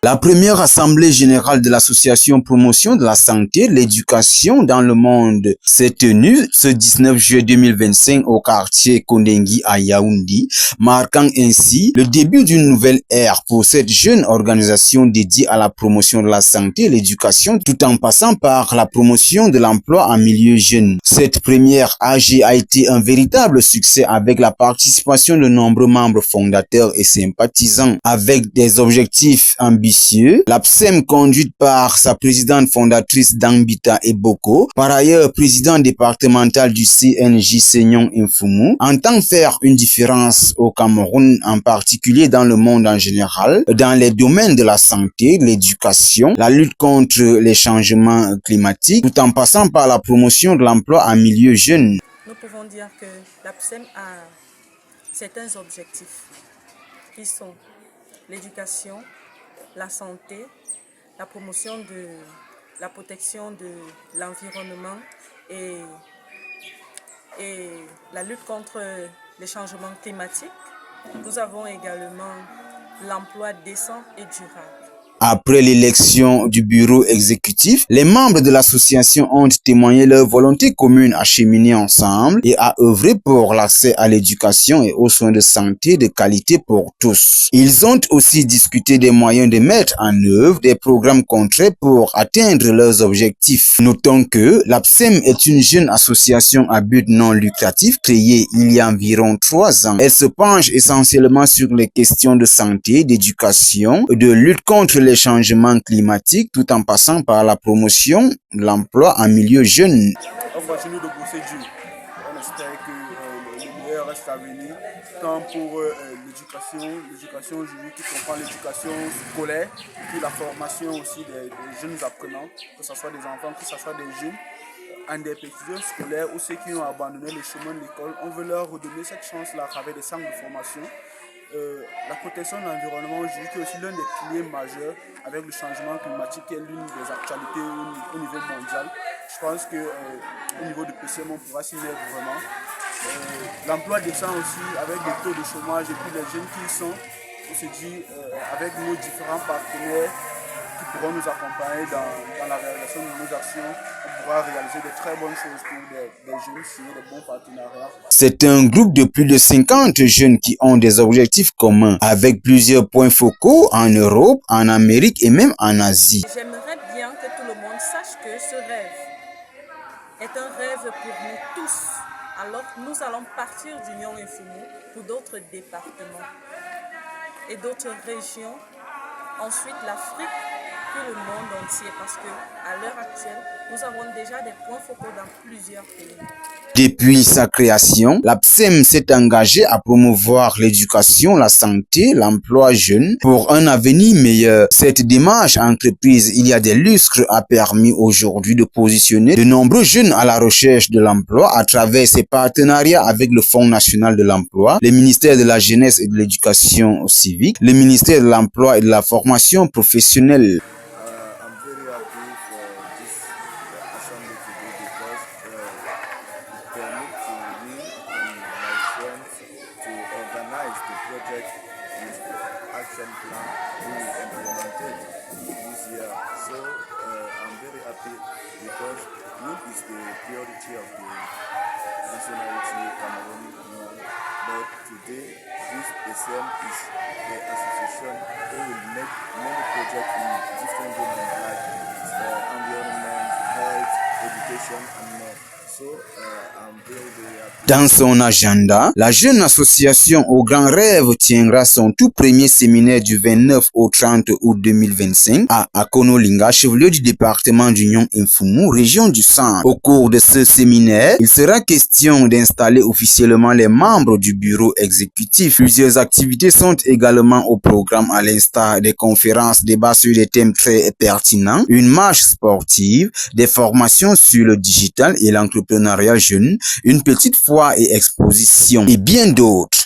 La première assemblée générale de l'association Promotion de la santé, l'éducation dans le monde s'est tenue ce 19 juillet 2025 au quartier Kondengi à Yaoundé, marquant ainsi le début d'une nouvelle ère pour cette jeune organisation dédiée à la promotion de la santé et l'éducation tout en passant par la promotion de l'emploi en milieu jeune. Cette première AG a été un véritable succès avec la participation de nombreux membres fondateurs et sympathisants avec des objectifs ambitieux. L'APSEM, conduite par sa présidente fondatrice Dangbita Eboko, par ailleurs président départemental du CNJ Seignon Infumu, entend faire une différence au Cameroun, en particulier dans le monde en général, dans les domaines de la santé, l'éducation, la lutte contre les changements climatiques, tout en passant par la promotion de l'emploi en milieu jeune. Nous pouvons dire que l'APSEM a certains objectifs qui sont l'éducation, la santé, la promotion de la protection de l'environnement et la lutte contre les changements climatiques. Nous avons également l'emploi décent et durable. Après l'élection du bureau exécutif, les membres de l'association ont témoigné leur volonté commune à cheminer ensemble et à œuvrer pour l'accès à l'éducation et aux soins de santé de qualité pour tous. Ils ont aussi discuté des moyens de mettre en œuvre des programmes concrets pour atteindre leurs objectifs. Notons que l'APSEM est une jeune association à but non lucratif créée il y a environ 3 ans. Elle se penche essentiellement sur les questions de santé, d'éducation, de lutte contre les changements climatiques tout en passant par la promotion de l'emploi en milieu jeune. On continue de bosser dur. On espère que le meilleur reste à venir, tant pour l'éducation aujourd'hui qui comprend l'éducation scolaire, puis la formation aussi des jeunes apprenants, que ce soit des enfants, que ce soit des jeunes, en des petits scolaires ou ceux qui ont abandonné le chemin de l'école. On veut leur redonner cette chance-là à travers des centres de formation. La protection de l'environnement aujourd'hui qui est aussi l'un des piliers majeurs avec le changement climatique qui est l'une des actualités au niveau mondial. Je pense qu'au niveau du PCM on pourra s'y mettre vraiment. L'emploi décent aussi avec des taux de chômage et puis les jeunes qui y sont, on se dit avec nos différents partenaires qui pourront nous accompagner dans la réalisation de nos actions, on pourra réaliser de très bonnes choses pour des jeunes, signer de bons partenariats. C'est un groupe de plus de 50 jeunes qui ont des objectifs communs avec plusieurs points focaux en Europe, en Amérique et même en Asie. J'aimerais bien que tout le monde sache que ce rêve est un rêve pour nous tous. Alors nous allons partir du Nyon Infumu pour d'autres départements et d'autres régions. Ensuite l'Afrique, puis le monde entier, parce qu'à l'heure actuelle, nous avons déjà des points focaux dans plusieurs pays. Depuis sa création, l'APSEM s'est engagée à promouvoir l'éducation, la santé, l'emploi jeune pour un avenir meilleur. Cette démarche entreprise il y a des lustres a permis aujourd'hui de positionner de nombreux jeunes à la recherche de l'emploi à travers ses partenariats avec le Fonds national de l'emploi, le ministère de la jeunesse et de l'éducation civique, le ministère de l'emploi et de la formation professionnelle. Action plan we implemented this year. So I'm very happy because youth is the priority of the nationality Cameroon. But today, this PCM is the association who will make many projects in different domains like environment, health, education, and more. Dans son agenda, la jeune association au grand rêve tiendra son tout premier séminaire du 29 au 30 août 2025 à Akonolinga, chef-lieu du département du Nyon Infumu, région du Centre. Au cours de ce séminaire, il sera question d'installer officiellement les membres du bureau exécutif. Plusieurs activités sont également au programme à l'instar des conférences, débats sur des thèmes très pertinents, une marche sportive, des formations sur le digital et l'entrepreneuriat jeune, une petite foire et exposition et bien d'autres.